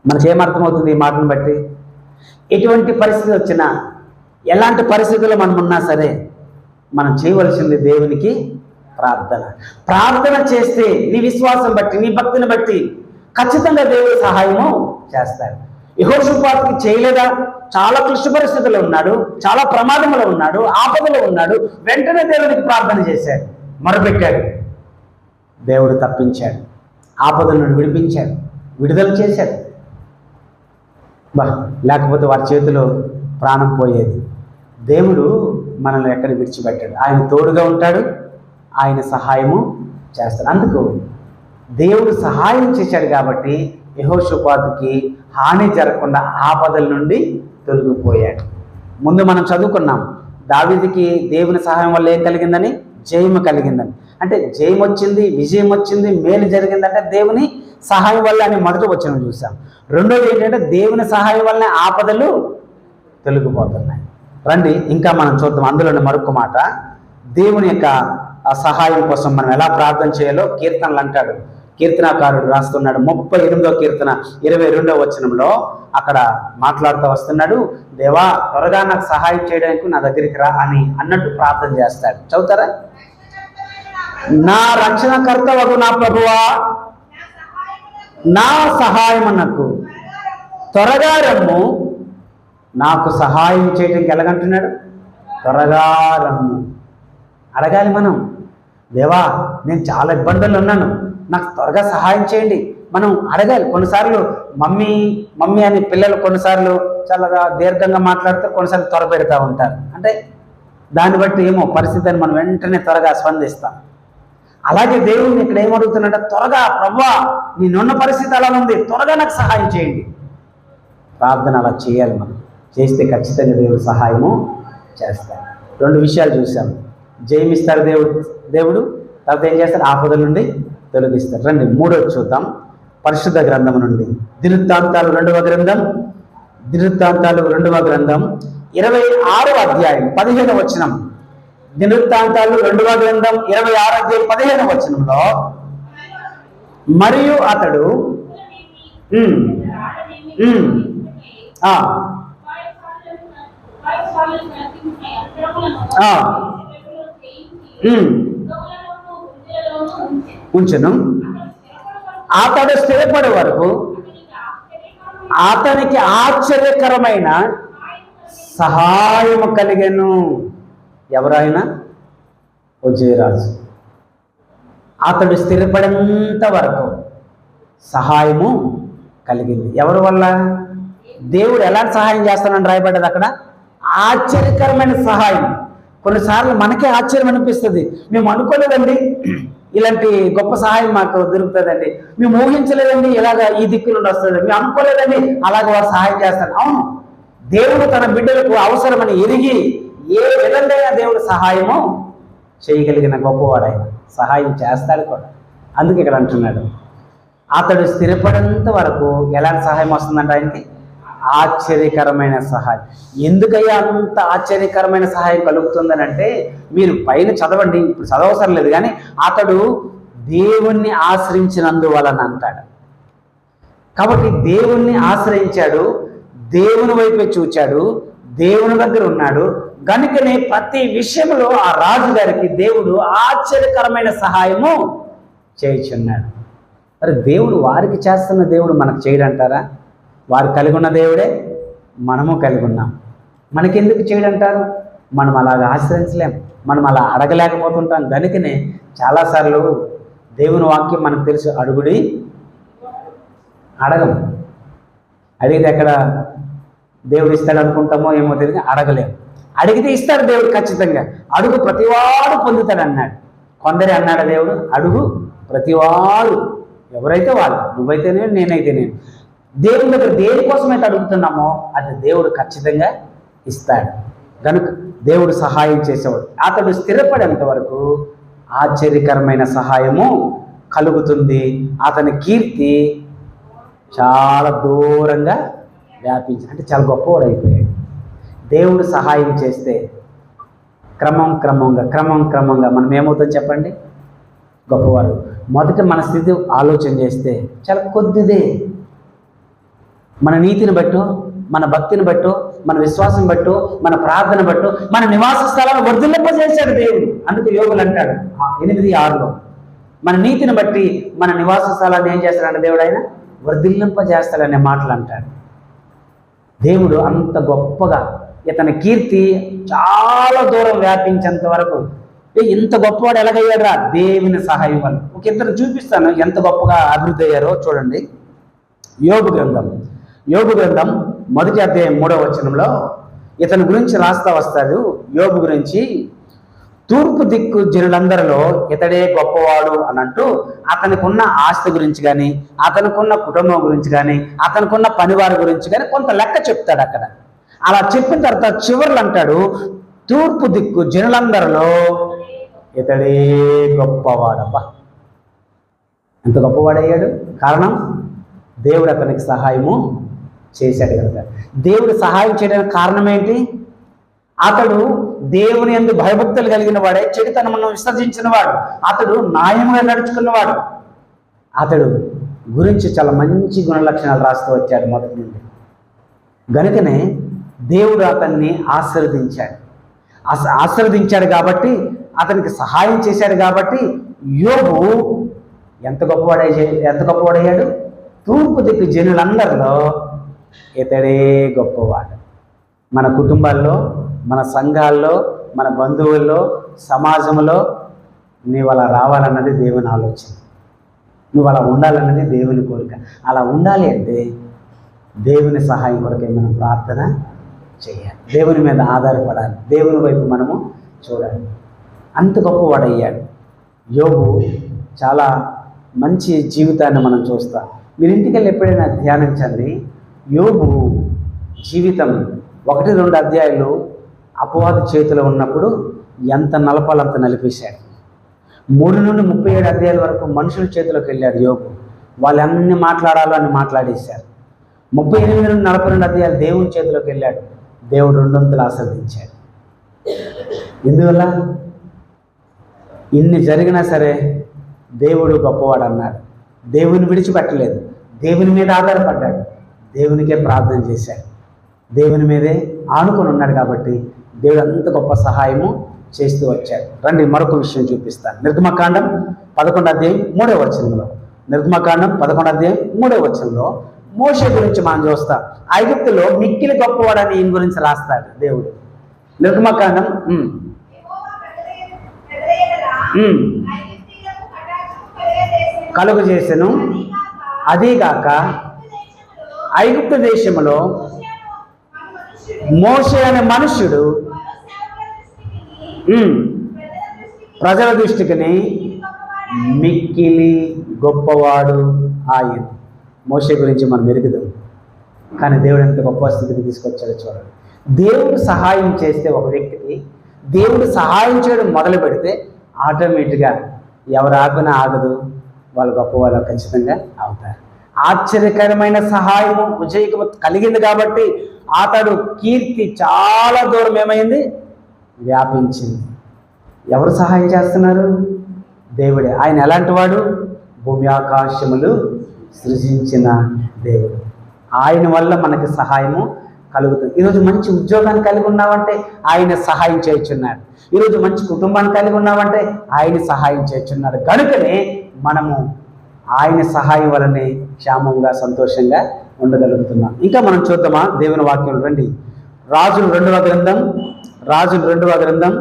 మనకేమర్థమవుతుంది ఈ మాటను బట్టి? ఎటువంటి పరిస్థితి వచ్చినా, ఎలాంటి పరిస్థితుల్లో మనం ఉన్నా సరే మనం చేయవలసింది దేవునికి ప్రార్థన. ప్రార్థన చేస్తే నీ విశ్వాసం బట్టి, నీ భక్తిని బట్టి ఖచ్చితంగా దేవుడు సహాయము చేస్తాడు. యెహోషాపాతుకి చేయలేదా? చాలా క్లిష్ట పరిస్థితుల్లో ఉన్నాడు, చాలా ప్రమాదంలో ఉన్నాడు, ఆపదలో ఉన్నాడు. వెంటనే దేవునికి ప్రార్థన చేశాడు, మొరపెట్టాడు. దేవుడు తప్పించాడు, ఆపదల నుండి విడిపించాడు, విడుదల చేశాడు. లేకపోతే వారి చేతిలో ప్రాణం పోయేది. దేవుడు మనల్ని ఎక్కడ విడిచిపెట్టాడు. ఆయన తోడుగా ఉంటాడు, ఆయన సహాయము చేస్తాడు. అందుకు దేవుడు సహాయం చేశాడు కాబట్టి యెహోషాపాతుకి హాని జరగకుండా ఆపదల నుండి తొలగిపోయాడు. ముందు మనం చదువుకున్నాం, దావీదుకి దేవుని సహాయం వల్ల ఏం కలిగిందని? జయము కలిగిందని. అంటే జయం వచ్చింది, విజయం వచ్చింది, మేలు జరిగిందంటే దేవుని సహాయం వల్ల అని మొదటి వచనం చూసాం. రెండోది ఏంటంటే దేవుని సహాయం వల్లనే ఆపదలు తొలగిపోతున్నాయి. రండి ఇంకా మనం చూద్దాం. అందులోని మరొక మాట, దేవుని యొక్క సహాయం కోసం మనం ఎలా ప్రార్థన చేయాలో కీర్తనలు అంటాడు. కీర్తనాకారుడు రాస్తున్నాడు 38వ కీర్తన 22వ వచనంలో అక్కడ మాట్లాడుతూ వస్తున్నాడు, దేవా త్వరగా నాకు సహాయం చేయడానికి నా దగ్గరికి రా అని అన్నట్టు ప్రార్థన చేస్తాడు. చదువుతారా? నా రక్షణకర్తవగు నా ప్రభువా, నా సహాయమునకు త్వరగా రమ్ము. నాకు సహాయం చేయడానికి ఎలాగంటున్నాడు? త్వరగా రమ్ము. అడగాలి మనం, దేవా నేను చాలా ఇబ్బందులు ఉన్నాను, నాకు త్వరగా సహాయం చేయండి. మనం అడగాలి. కొన్నిసార్లు మమ్మీ మమ్మీ అని పిల్లలు కొన్నిసార్లు చాలా దీర్ఘంగా మాట్లాడతారు, కొన్నిసార్లు త్వర పెడతా ఉంటారు. అంటే దాన్ని బట్టి ఏమో పరిస్థితిని మనం వెంటనే త్వరగా స్పందిస్తాం. అలాగే దేవుడిని ఇక్కడ ఏమడుగుతున్నాడంటే, త్వరగా ప్రభువా నేనున్న పరిస్థితి అలా ఉంది, త్వరగా నాకు సహాయం చేయండి. ప్రార్థన అలా చేయాలి. మనం చేస్తే ఖచ్చితంగా దేవుడు సహాయము చేస్తాడు. రెండు విషయాలు చూసాము, జయమిస్తాడు దేవుడు, తర్వాత ఏం చేస్తాడు? ఆపదల నుండి తొలగిస్తాడు. రండి మూడోది చూద్దాం. పరిశుద్ధ గ్రంథం నుండి దినవృత్తాంతాలు 2వ గ్రంథం 26వ అధ్యాయం 15వ వచనం. దినవృత్తాంతాలు 2వ గ్రంథం 26వ అధ్యాయం 15వ వచనంలో, మరియు అతడు ఉంచును, అతడు స్థిరపడే వరకు అతనికి ఆశ్చర్యకరమైన సహాయము కలిగెను. ఎవరైనా ఉజ్జయరాజు అతడు స్థిరపడేంత వరకు సహాయము కలిగింది. ఎవరి వల్ల? దేవుడు ఎలాంటి సహాయం చేస్తానని రాయబడ్డది అక్కడ? ఆశ్చర్యకరమైన సహాయం. కొన్నిసార్లు మనకే ఆశ్చర్యం అనిపిస్తుంది, మేము అనుకోలేదండి ఇలాంటి గొప్ప సహాయం మాకు దొరుకుతుందండి, మేము ఊహించలేదండి ఇలాగ ఈ దిక్కు నుండి వస్తుంది, మేము అనుకోలేదండి అలాగ వారు సహాయం చేస్తారు. అవును, దేవుడు తన బిడ్డలకు అవసరమని ఎరిగి ఏ విధంగా దేవుడు సహాయము చేయగలిగిన గొప్పవాడైన సహాయం చేస్తాడు కూడా. అందుకే ఇక్కడ అంటున్నాడు, అతడు స్థిరపడేంత వరకు ఎలాంటి సహాయం వస్తుందంట ఆయనకి? ఆశ్చర్యకరమైన సహాయం. ఎందుకయ్యా అంత ఆశ్చర్యకరమైన సహాయం కలుగుతుందని అంటే, మీరు పైన చదవండి, ఇప్పుడు చదవసరం లేదు, కానీ అతడు దేవుణ్ణి ఆశ్రయించినందువలన అంటాడు. కాబట్టి దేవుణ్ణి ఆశ్రయించాడు, దేవుని వైపే చూచాడు, దేవుని దగ్గర ఉన్నాడు కనుకనే ప్రతి విషయంలో ఆ రాజు గారికి దేవుడు ఆశ్చర్యకరమైన సహాయము చేయుచున్నాడు. మరి దేవుడు వారికి చేస్తున్న దేవుడు మనకు చేయడంటారా? వారు కలిగి ఉన్న దేవుడే మనము కలిగి ఉన్నాం. మనకెందుకు చేయడంటారు? మనం అలాగ ఆశ్రయించలేం, మనం అలా అడగలేకపోతుంటాం. కనుకనే చాలాసార్లు దేవుని వాక్యం మనకు తెలుసు, అడుగుడి అడగం. అడిగితే ఎక్కడ దేవుడు ఇస్తాడు అనుకుంటామో ఏమో తెలియదు, అడగలేము. అడిగితే ఇస్తాడు దేవుడు ఖచ్చితంగా. అడుగు ప్రతివాడు పొందుతాడు అన్నాడు. కొందరే అన్నాడు దేవుడు, అడుగు ప్రతివాడు. ఎవరైతే వాళ్ళు, నువ్వైతేనే నేనైతే నేను. దేవుని దగ్గర దేనికోసమైతే అడుగుతున్నామో అది దేవుడు ఖచ్చితంగా ఇస్తాడు. కనుక దేవుడు సహాయం చేసేవాడు. అతడు స్థిరపడేంత వరకు ఆశ్చర్యకరమైన సహాయము కలుగుతుంది. అతని కీర్తి చాలా దూరంగా వ్యాపించి, అంటే చాలా గొప్పవాడు అయిపోయాడు. దేవుడు సహాయం చేస్తే క్రమంగా మనం ఏమవుతుందో చెప్పండి? గొప్పవారు. మొదట మన స్థితి ఆలోచన చేస్తే చాలా కొద్దిదే. మన నీతిని బట్టు, మన భక్తిని బట్టు, మన విశ్వాసం బట్టు, మన ప్రార్థన బట్టు మన నివాస స్థలాన్ని వర్ధిల్లింపజేశాడు దేవుడు. అందుకు యోగులు అంటాడు 8:6లో, మన నీతిని బట్టి మన నివాస స్థలాన్ని ఏం చేస్తాడంటే దేవుడు ఆయన వర్ధిల్లింపజేస్తాడనే మాటలు అంటాడు. దేవుడు అంత గొప్పగా, ఇతని కీర్తి చాలా దూరం వ్యాపించేంత వరకు. ఇంత గొప్పవాడు ఎలాగయ్యాడు రా? దేవుని సహాయం వల్ల. ఒక ఇద్దరు చూపిస్తాను ఎంత గొప్పగా అభివృద్ధి అయ్యారో చూడండి. యోబు గ్రంథం 1వ అధ్యాయం 3వ వచనంలో ఇతని గురించి రాస్తా వస్తాడు. యోబు గురించి, తూర్పు దిక్కు జనులందరిలో ఇతడే గొప్పవాడు అని అంటూ అతనికి ఉన్న ఆస్తి గురించి కానీ, అతనికి ఉన్న కుటుంబం గురించి కానీ, అతనికి ఉన్న పనివారి గురించి కానీ కొంత లెక్క చెప్తాడు అక్కడ. అలా చెప్పిన తర్వాత చివర్లు అంటాడు, తూర్పు దిక్కు జనులందరిలో ఇతడే గొప్పవాడబ్బా. ఎంత గొప్పవాడయ్యాడు? కారణం దేవుడు అతనికి సహాయము చేశాడు కనుక. దేవుడు సహాయం చేయడానికి కారణం ఏంటి? అతడు దేవుని యందు భయభక్తులు కలిగిన వాడే, చెడుతనమును విసర్జించిన వాడు, అతడు న్యాయంగా నడుచుకున్నవాడు. అతడు గురించి చాలా మంచి గుణలక్షణాలు రాస్తూ వచ్చాడు మొదటి నుండి. గనుకనే దేవుడు అతన్ని ఆశీర్వదించాడు కాబట్టి, అతనికి సహాయం చేశాడు కాబట్టి యోబు ఎంత గొప్పవాడయ్యాడు? తూర్పు దిక్కు జనులందరిలో ఇతడే గొప్పవాడు. మన కుటుంబాల్లో, మన సంఘాల్లో, మన బంధువుల్లో, సమాజంలో నీవు అలా రావాలన్నది దేవుని ఆలోచన. నువ్వు అలా ఉండాలన్నది దేవుని కోరిక. అలా ఉండాలి అంటే దేవుని సహాయం కొరకే మనం ప్రార్థన చేయాలి, దేవుని మీద ఆధారపడాలి, దేవుని వైపు మనము చూడాలి. అంత గొప్పవాడయ్యాడు యోబు. చాలా మంచి జీవితాన్ని మనం చూస్తాం. మీరు ఇంటికి వెళ్ళి ఎప్పుడైనా ధ్యానించండి. యోబు జీవితం 1-2 అధ్యాయాలు అపవాది చేతిలో ఉన్నప్పుడు ఎంత నలపాలంత నలిపేశాడు. 3 నుండి 37 అధ్యాయాల వరకు మనుషుల చేతిలోకి వెళ్ళాడు యోబు. వాళ్ళు అన్ని మాట్లాడాలో అని మాట్లాడేశారు. 38 నుండి 42 అధ్యాయాలు దేవుని చేతిలోకి వెళ్ళాడు. దేవుడు 2 ఆశీర్వదించాడు. ఎందువల్ల? ఇన్ని జరిగినా సరే దేవుడు గొప్పవాడు అన్నాడు. దేవుని విడిచిపెట్టలేదు, దేవుని మీద ఆధారపడ్డాడు, దేవునికే ప్రార్థన చేశాడు, దేవుని మీదే ఆనుకొని ఉన్నాడు. కాబట్టి దేవుడు అంత గొప్ప సహాయము చేస్తూ వచ్చాడు. రండి మరొక విషయం చూపిస్తాను. నిర్గమకాండం 11వ అధ్యాయం 3వ వచనంలో, నిర్గమకాండం 11వ అధ్యాయం 3వ వచనంలో మోషే గురించి మనం చూస్తాం. ఐగుప్తులో మిక్కిలి గొప్పవాడని ఈయన గురించి రాస్తాడు దేవుడు. నిర్గమకాండం కలుగు చేసెను, అదీగాక ఐగుప్తు దేశంలో మోషే అనే మనుష్యుడు ప్రజల దృష్టికి మిక్కిలి గొప్పవాడు ఆయన. మోషే గురించి మనం ఎరుగుదాం, కానీ దేవుడు ఎంత గొప్ప స్థితికి తీసుకొచ్చాడో చూడండి. దేవుడు సహాయం చేస్తే ఒక వ్యక్తికి, దేవుడు సహాయం చేయడం మొదలు పెడితే ఆటోమేటిక్గా ఎవరు ఆపినా ఆగదు, వాళ్ళు గొప్పవాళ్ళు ఖచ్చితంగా అవుతారు. ఆశ్చర్యకరమైన సహాయము విజయకు కలిగింది కాబట్టి అతడు కీర్తి చాలా దూరం ఏమైంది? వ్యాపించింది. ఎవరు సహాయం చేస్తున్నారు? దేవుడే. ఆయన ఎలాంటి వాడు? భూమి ఆకాశములు సృజించిన దేవుడు. ఆయన వల్ల మనకి సహాయము కలుగుతుంది. ఈరోజు మంచి ఉద్యోగాన్ని కలిగి ఉన్నామంటే ఆయన సహాయం చేయుచున్నాడు. ఈరోజు మంచి కుటుంబాన్ని కలిగి ఉన్నామంటే ఆయన సహాయం చేయుచున్నాడు. కనుకనే మనము ఆయన సహాయం వలనే క్షేమంగా సంతోషంగా ఉండగలుగుతున్నాం. ఇంకా మనం చూద్దామా దేవుని వాక్యం? రండి, రాజుల 2వ గ్రంథం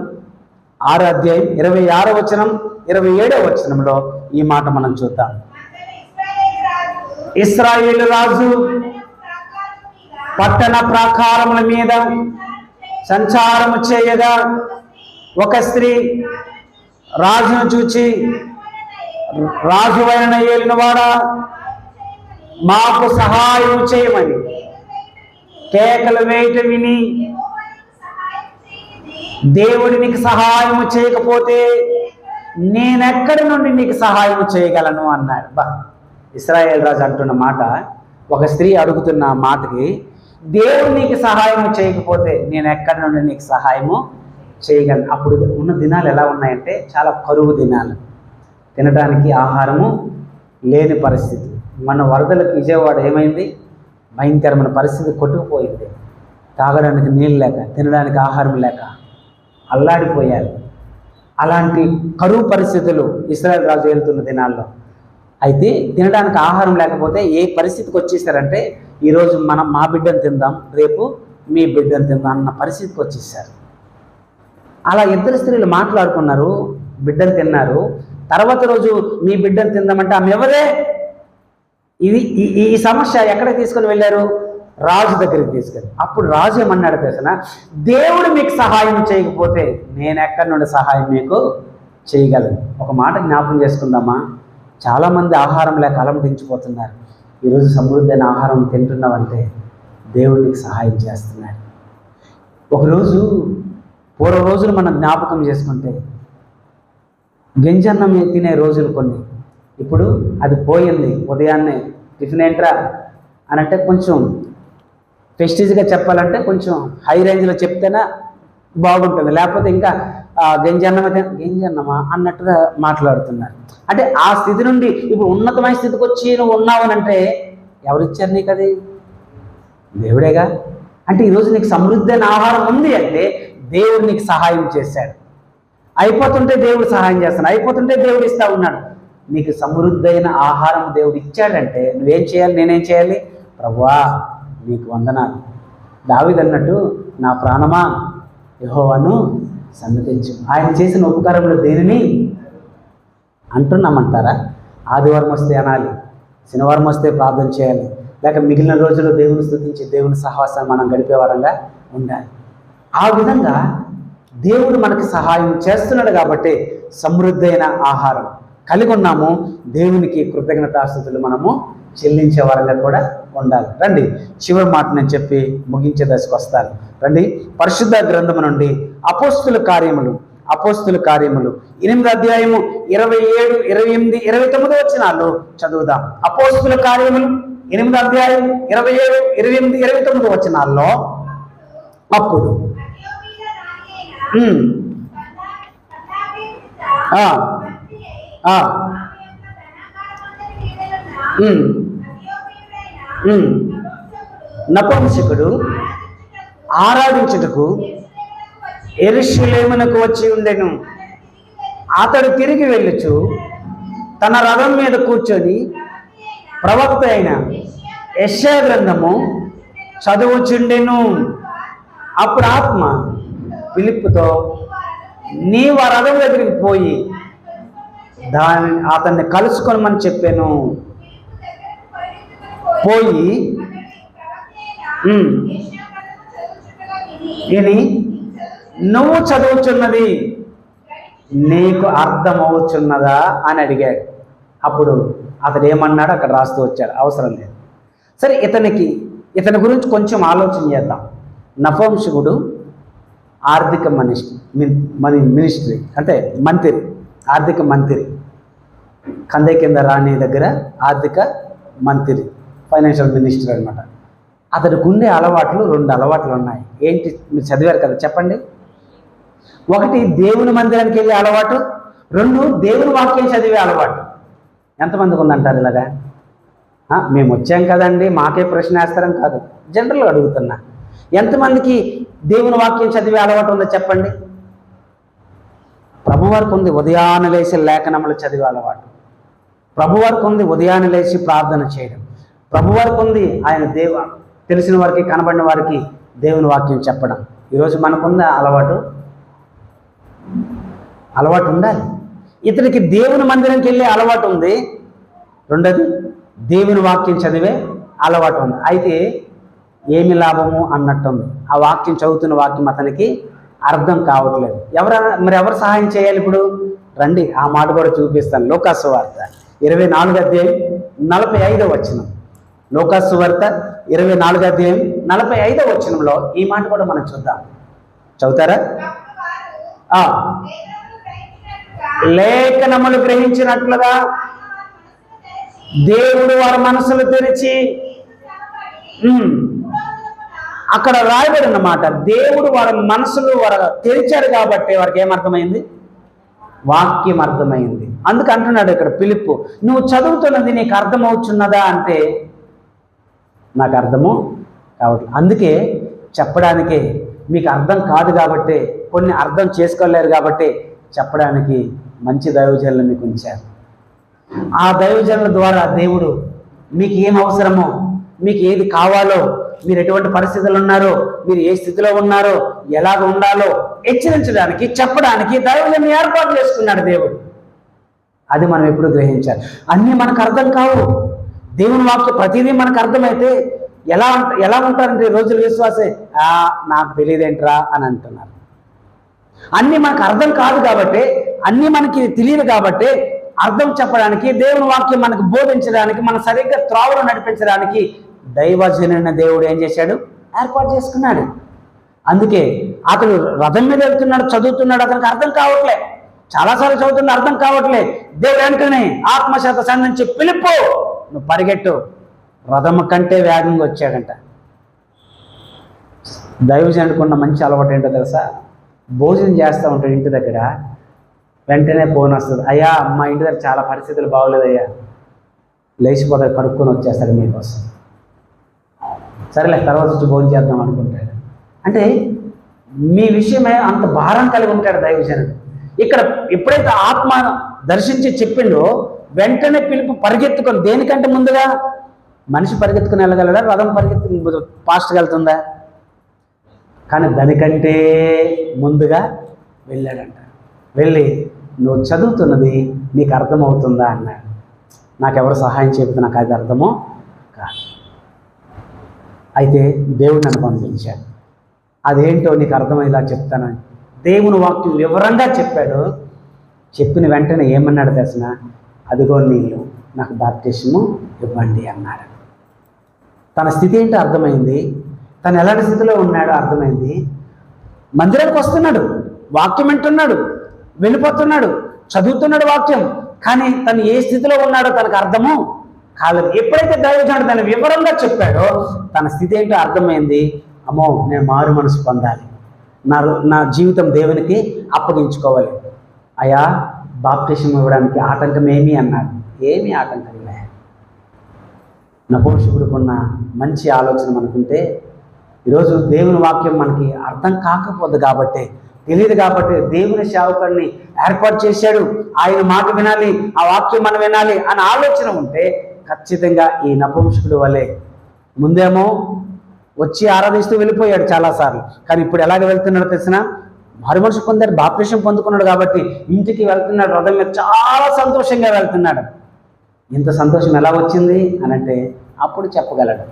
6వ అధ్యాయం 26వ వచనం 27వ వచనంలో ఈ మాట మనం చూద్దాం. ఇశ్రాయేలు రాజు పట్టణ ప్రాకారముల మీద సంచారము చేయగా ఒక స్త్రీ రాజును చూచి, రాజువైన ఏలినవాడా, మాకు సహాయం చేయమని కేకలు వేయటం విని, దేవుడు నీకు సహాయం చేయకపోతే నేనెక్కడి నుండి నీకు సహాయం చేయగలను అన్నాడు. ఇశ్రాయేల్ రాజు అంటున్న మాట, ఒక స్త్రీ అడుగుతున్న మాటకి, దేవుడు నీకు సహాయం చేయకపోతే నేను ఎక్కడి నుండి నీకు సహాయము చేయగలను. అప్పుడు ఉన్న దినాలు ఎలా ఉన్నాయంటే చాలా కరువు దినాలు, తినడానికి ఆహారము లేని పరిస్థితి. మన వరదలకు విజయవాడ ఏమైంది? భయంకరమైన పరిస్థితి, కొట్టుకుపోయింది. తాగడానికి నీళ్ళు లేక, తినడానికి ఆహారం లేక అల్లాడిపోయారు. అలాంటి కరువు పరిస్థితులు ఇశ్రాయేల్ రాజు వెళ్తున్న దినాల్లో. అయితే తినడానికి ఆహారం లేకపోతే ఏ పరిస్థితికి వచ్చేసారంటే, ఈరోజు మనం మా బిడ్డను తిందాం, రేపు మీ బిడ్డను తిందాం అన్న పరిస్థితికి వచ్చేసారు. అలా ఇద్దరు స్త్రీలు మాట్లాడుకున్నారు, బిడ్డను తిన్నారు. తర్వాత రోజు మీ బిడ్డను తిందామంటే ఆమె ఎవరే? ఈ సమస్య ఎక్కడికి తీసుకొని వెళ్ళారు? రాజు దగ్గరికి తీసుకెళ్ళి. అప్పుడు రాజు ఏమన్నాడు తెలిసిన, దేవుడు మీకు సహాయం చేయకపోతే నేను ఎక్కడి నుండి సహాయం మీకు చేయగలను. ఒక మాట జ్ఞాపకం చేసుకుందామా? చాలామంది ఆహారం లేక అలమటించిపోతున్నారు. ఈరోజు సమృద్ధి అయిన ఆహారం తింటున్నావంటే దేవుడు నీకు సహాయం చేస్తున్నాడు. ఒకరోజు పూర్వ రోజులు మనం జ్ఞాపకం చేసుకుంటే గింజన్నం తినే రోజులు కొన్ని. ఇప్పుడు అది పోయింది. ఉదయాన్నే టిఫిన్ ఏంట్రా అని అంటే కొంచెం ప్రెస్టీజ్గా చెప్పాలంటే కొంచెం హై రేంజ్లో చెప్తేనే బాగుంటుంది. లేకపోతే ఇంకా గింజన్నమా అన్నట్టుగా మాట్లాడుతున్నారు. అంటే ఆ స్థితి నుండి ఇప్పుడు ఉన్నతమైన స్థితికి వచ్చి నువ్వు ఉన్నావు అని అంటే ఎవరిచ్చారు నీకు? అది దేవుడేగా. అంటే ఈరోజు నీకు సమృద్ధి అయిన ఆహారం ఉంది అంటే దేవుడు నీకు సహాయం చేశాడు. అయిపోతుంటే దేవుడు సహాయం చేస్తాడు, అయిపోతుంటే దేవుడు ఇస్తా ఉన్నాడు. నీకు సమృద్ధైన ఆహారం దేవుడు ఇచ్చాడంటే నువ్వేం చేయాలి? నేనేం చేయాలి? ప్రభువా నీకు వందనాలు. దావీదు అన్నట్టు నా ప్రాణమా యెహోవాను సన్నతించు. ఆయన చేసిన ఉపకారంలో దేనిని అంటున్నామంటారా? ఆదివారం వస్తే అనాలి, శనివారం వస్తే ప్రార్థన చేయాలి, లేక మిగిలిన రోజుల్లో దేవుని స్తుతించి దేవుని సహవాసాన్ని మనం గడిపే వారంగా ఉండాలి. ఆ విధంగా దేవుడు మనకి సహాయం చేస్తున్నాడు కాబట్టి సమృద్ధైన ఆహారం కలిగి ఉన్నాము. దేవునికి కృతజ్ఞతాస్తుతులు మనము చెల్లించే వారంగా కూడా ఉండాలి. రండి చివరి మాట నేను చెప్పి ముగించే దశకు వస్తాను. రండి పరిశుద్ధ గ్రంథము నుండి అపోస్తుల కార్యములు 8వ అధ్యాయము 27, 28, 29 వచనాలు చదువుదాం. అపోస్తుల కార్యములు 8వ అధ్యాయం 27, 28, 29 వచనాల్లో అప్పుడు నపుంసకుడు ఆరాధించుటకు యెరూషలేమునకు వచ్చి ఉండెను. అతడు తిరిగి వెళ్ళుచు తన రథం మీద కూర్చొని ప్రవక్త అయిన యెషయా గ్రంథము చదువుచుండెను. అప్పుడు ఆత్మ ఫిలిప్పుతో నీవు ఆ రథం దగ్గరికి పోయి అతన్ని కలుసుకోమని చెప్పాను. పోయి నువ్వు చదువుచున్నది నీకు అర్థమవుచున్నదా అని అడిగాడు. అప్పుడు అతడు ఏమన్నాడు అక్కడ రాస్తూ వచ్చాడు, అవసరం లేదు. సరే ఇతని గురించి కొంచెం ఆలోచన చేద్దాం. నపుంసకుడు ఆర్థిక మినిస్ట్రీ అంటే మంత్రి, ఆర్థిక మంత్రి, కందే కింద రాణి దగ్గర ఆర్థిక మంత్రి, ఫైనాన్షియల్ మినిస్టర్ అనమాట. అతడికి ఉండే అలవాట్లు 2 అలవాట్లు ఉన్నాయి. ఏంటి? మీరు చదివారు కదా, చెప్పండి. 1 దేవుని మందిరానికి వెళ్ళే అలవాటు, 2 దేవుని వాక్యం చదివే అలవాటు. ఎంతమందికి ఉందంటారు ఇలాగా? మేము వచ్చాం కదండి మాకే ప్రశ్న వేస్తారని కాదు, జనరల్గా అడుగుతున్నా. ఎంతమందికి దేవుని వాక్యం చదివే అలవాటు ఉందో చెప్పండి. ప్రభువారికి ఉంది ఉదయాన్నే లేచి లేఖనములు చదివే అలవాటు, ప్రభువారికి ఉంది ఉదయాన్నే లేచి ప్రార్థన చేయడం, ప్రభువారికి ఉంది ఆయన తెలిసిన వారికి కనబడిన వారికి దేవుని వాక్యం చెప్పడం. ఈరోజు మనకుంది అలవాటు ఉండాలి. ఇతనికి దేవుని మందిరంకి వెళ్ళే అలవాటు ఉంది, 2ది దేవుని వాక్యం చదివే అలవాటు ఉంది. అయితే ఏమి లాభము అన్నట్టుంది. ఆ వాక్యం చదువుతున్న వాక్యం అతనికి అర్థం కావట్లేదు. ఎవరు సహాయం చేయాలి ఇప్పుడు? రండి ఆ మాట కూడా చూపిస్తాను. లూకాసు వార్త 24వ అధ్యాయం 45వ వచనం. లూకాసు వార్త 24వ అధ్యాయం 45వ వచనంలో ఈ మాట కూడా మనం చూద్దాం. చదువుతారా? లేఖనములు గ్రహించినట్లుగా దేవుడు వారి మనసులు తెరిచి, అక్కడ రాయబడిన మాట, దేవుడు వారి మనసులు తెరిచాడు కాబట్టి వారికి ఏమర్థమైంది? వాక్యం అర్థమైంది. అందుకు అంటున్నాడు ఇక్కడ ఫిలిప్పు, నువ్వు చదువుతున్నది నీకు అర్థమవుతున్నదా అంటే నాకు అర్థము కావట్లేదు. అందుకే చెప్పడానికే మీకు అర్థం కాదు కాబట్టి, కొన్ని అర్థం చేసుకోలేరు కాబట్టి చెప్పడానికి మంచి దైవజనులు మీకు ఉంచారు. ఆ దైవజనుల ద్వారా దేవుడు మీకు ఏం అవసరమో, మీకు ఏది కావాలో, మీరు ఎటువంటి పరిస్థితులు ఉన్నారో, మీరు ఏ స్థితిలో ఉన్నారో, ఎలాగ ఉండాలో హెచ్చరించడానికి, చెప్పడానికి దైవజనులను ఏర్పాటు చేసుకున్నాడు దేవుడు. అది మనం ఎప్పుడు గ్రహించాలి. అన్నీ మనకు అర్థం కావు. దేవుని వాక్యం ప్రతిదీ మనకు అర్థమైతే ఎలా ఉంటారంటే రోజులు విశ్వాసే నాకు తెలియదేంట్రా అని అంటున్నారు. అన్నీ మనకు అర్థం కాదు కాబట్టి, అన్నీ మనకి తెలియదు కాబట్టి అర్థం చెప్పడానికి, దేవుని వాక్యం మనకు బోధించడానికి, మన సరిగ్గా త్రోవలో నడిపించడానికి దైవజనుడైన దేవుడు ఏం చేశాడు? ఏర్పాటు చేసుకున్నాడు. అందుకే అతడు రథం మీద వెళ్తున్నాడు, చదువుతున్నాడు, అతనికి అర్థం కావట్లే. చాలాసార్లు చదువుతున్నా అర్థం కావట్లే. దేవుడు వెంటనే ఆత్మశాత సంధించి పిలుపు, నువ్వు పరిగెట్టు. రథము కంటే వేగంగా వచ్చాడంట. దైవజనుకున్న మంచి అలవాటు ఏంటో తెలుసా? భోజనం చేస్తూ ఉంటాడు ఇంటి దగ్గర, వెంటనే ఫోన్ వస్తుంది, అయ్యా మా ఇంటి దగ్గర చాలా పరిస్థితులు బాగోలేదయ్యా, లేచిపోతాడు, కడుక్కొని వచ్చేస్తాడు మీకోసం. సరేలే తర్వాత వచ్చి భోజనం చేద్దాం అనుకుంటాడు. అంటే మీ విషయమే అంత భారం కలిగి ఉంటాడు దైవజనుడు. ఇక్కడ ఎప్పుడైతే ఆత్మ దర్శించి చెప్పిండో వెంటనే పిలుపు పరిగెత్తుకొని, దేనికంటే ముందుగా మనిషి పరిగెత్తుకుని వెళ్ళగలడా? రథం పరిగెత్తుకుని ఫాస్ట్గా వెళ్తుందా? కానీ దానికంటే ముందుగా వెళ్ళాడంట. వెళ్ళి నువ్వు చదువుతున్నది నీకు అర్థమవుతుందా అన్నాడు. నాకెవరు సహాయం చెబితే నాకు అది అర్థమో కాదు. అయితే దేవుడు నన్ను పంపించాడు, అదేంటో నీకు అర్థమయ్యేలా చెప్తానని దేవుని వాక్యం వివరంగా చెప్పాడు. చెప్పిన వెంటనే ఏమన్నాడు తెలిసిన? అదిగో నీళ్ళు, నాకు బాప్టిజము ఇవ్వండి అన్నాడు. తన స్థితి ఏంటో అర్థమైంది, తను ఎలాంటి స్థితిలో ఉన్నాడో అర్థమైంది. మందిరానికి వస్తున్నాడు, వాక్యం వింటున్నాడు, వెళ్ళిపోతున్నాడు, చదువుతున్నాడు వాక్యం, కానీ తను ఏ స్థితిలో ఉన్నాడో తనకు అర్థము కాలేదు. ఎప్పుడైతే దైవజనుడు తన వివరంగా చెప్పాడో తన స్థితి ఏంటో అర్థమైంది. అమ్మో, నేను మారు మనసు పొందాలి, నా జీవితం దేవునికి అప్పగించుకోవాలి. అయ్యా బాప్టిజం ఇవ్వడానికి ఆటంకం ఏమి అన్నాడు. ఏమీ ఆటంకం లే. నపుంసకుడికున్న మంచి ఆలోచన మనకుంటే, ఈరోజు దేవుని వాక్యం మనకి అర్థం కాకపోదు కాబట్టి, తెలియదు కాబట్టి దేవుని సేవకుడిని ఏర్పాటు చేశాడు. ఆయన మాట వినాలి, ఆ వాక్యం మనం వినాలి అని ఆలోచన ఉంటే ఖచ్చితంగా ఈ నపుంసకుడి వలె ముందేమో వచ్చి ఆరాధిస్తూ వెళ్ళిపోయాడు చాలాసార్లు, కానీ ఇప్పుడు ఎలాగ వెళ్తున్నాడో తెలిసిన? మారు మనసు పొందాడు, బాప్టిజం పొందుకున్నాడు కాబట్టి ఇంటికి వెళ్తున్నాడు, రథం మీద చాలా సంతోషంగా వెళ్తున్నాడు. ఇంత సంతోషం ఎలా వచ్చింది అని అంటే అప్పుడు చెప్పగలడు.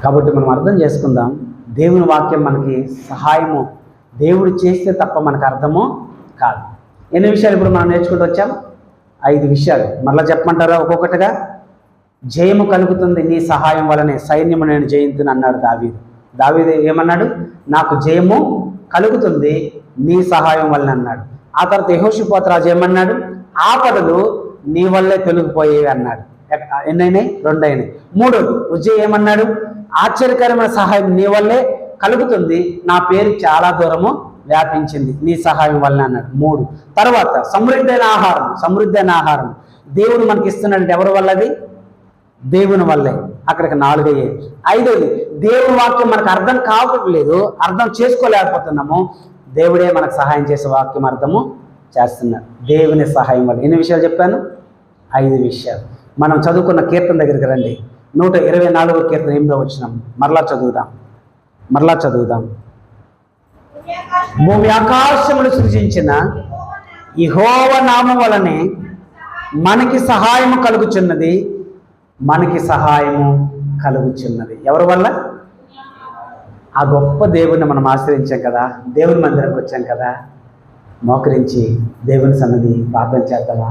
కాబట్టి మనం అర్థం చేసుకుందాం, దేవుని వాక్యం మనకి సహాయము దేవుడు చేస్తే తప్ప మనకు అర్థమో కాదు. ఎన్ని విషయాలు ఇప్పుడు మనం నేర్చుకుంటూ వచ్చాం? 5 విషయాలు. మరలా చెప్పమంటారా ఒక్కొక్కటిగా? జయము కలుగుతుంది నీ సహాయం వలనే, సైన్యము నేను జయింతును అన్నాడు దావీదు. దావీదు ఏమన్నాడు? నాకు జయము కలుగుతుంది నీ సహాయం వలన అన్నాడు. ఆ తర్వాత యెహోషాపాతు రాజు ఏమన్నాడు? ఆపదలు నీ వల్లే తొలగిపోయేవి అన్నాడు. ఎన్నైనాయి? 2 అయినాయి. 3వది ఉజ్జయ ఏమన్నాడు? ఆశ్చర్యకరమైన సహాయం నీ వల్లే కలుగుతుంది, నా పేరు చాలా దూరము వ్యాపించింది నీ సహాయం వలన అన్నాడు. 3. తర్వాత సమృద్ధైన ఆహారం దేవుడు మనకి ఇస్తున్నాడంటే ఎవరి వల్లది? దేవుని వల్లే. అక్కడికి 4 అయ్యాయి. 5వది దేవుని వాక్యం మనకు అర్థం కావట్లేదు, అర్థం చేసుకోలేకపోతున్నాము, దేవుడే మనకు సహాయం చేసే వాక్యం అర్థము చేస్తున్నాడు దేవుని సహాయం వల్ల. ఎన్ని విషయాలు చెప్పాను? 5 విషయాలు. మనం చదువుకున్న కీర్తన దగ్గరికి రండి. 124వ కీర్తన 8వ వచనం మరలా చదువుదాం. భూమి ఆకాశములు సృజించిన యెహోవా నామం వలనే మనకి సహాయము కలుగుచున్నది. ఎవరి వల్ల? ఆ గొప్ప దేవుడిని మనం ఆశ్రయించాం కదా, దేవుని మందిరానికి వచ్చాం కదా, మోకరించి దేవుని సన్నిధి ప్రార్థన చేద్దామా?